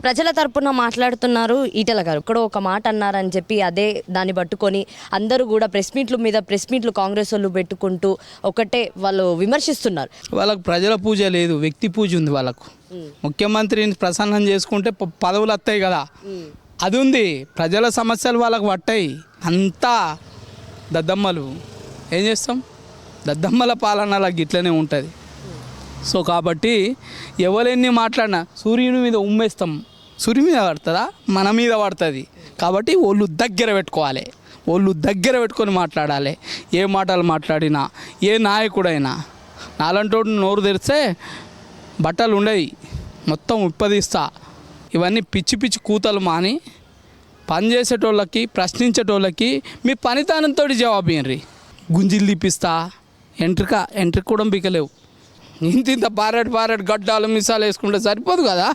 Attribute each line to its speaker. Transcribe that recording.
Speaker 1: ప్రజల తరపున మాట్లాడుతున్నారు ఈటెల గారు. ఇక్కడ ఒక మాట అన్నారని చెప్పి అదే దాన్ని పట్టుకొని అందరూ కూడా ప్రెస్ మీట్లు కాంగ్రెస్ వాళ్ళు పెట్టుకుంటూ ఒకటే వాళ్ళు విమర్శిస్తున్నారు.
Speaker 2: వాళ్ళకు ప్రజల పూజ లేదు, వ్యక్తి పూజ ఉంది వాళ్ళకు. ముఖ్యమంత్రిని ప్రసన్నం చేసుకుంటే పదవులు వస్తాయి కదా, అది ఉంది. ప్రజల సమస్యలు వాళ్ళకు పట్టాయి. అంతా దద్దమ్మలు ఏం చేస్తాం, దద్దమ్మల పాలన అలా గిట్లనే ఉంటుంది. సో కాబట్టి ఎవరెన్ని మాట్లాడినా సూర్యుని మీద ఉమ్మేస్తాం, సూర్యుని మీద పడుతుందా, మన మీద పడుతుంది. కాబట్టి ఒళ్ళు దగ్గర పెట్టుకోవాలి, ఒళ్ళు దగ్గర పెట్టుకొని మాట్లాడాలి. ఏ మాటలు మాట్లాడినా, ఏ నాయకుడైనా నాలంటోడు నోరు తెరిస్తే బట్టలు ఉండయి, మొత్తం ఉప్పదీస్తా. ఇవన్నీ పిచ్చి పిచ్చి కూతలు మాని పనిచేసేటోళ్ళకి, ప్రశ్నించేటోళ్ళకి మీ పనితనంతో జవాబు ఇయ్యండి. గుంజిలు తీపిస్తా, ఎంట్రిక కూడా బికలేవు. ఇంత పారెట్ గడ్డాలు మిసాలు వేసుకుంటే సరిపోదు కదా.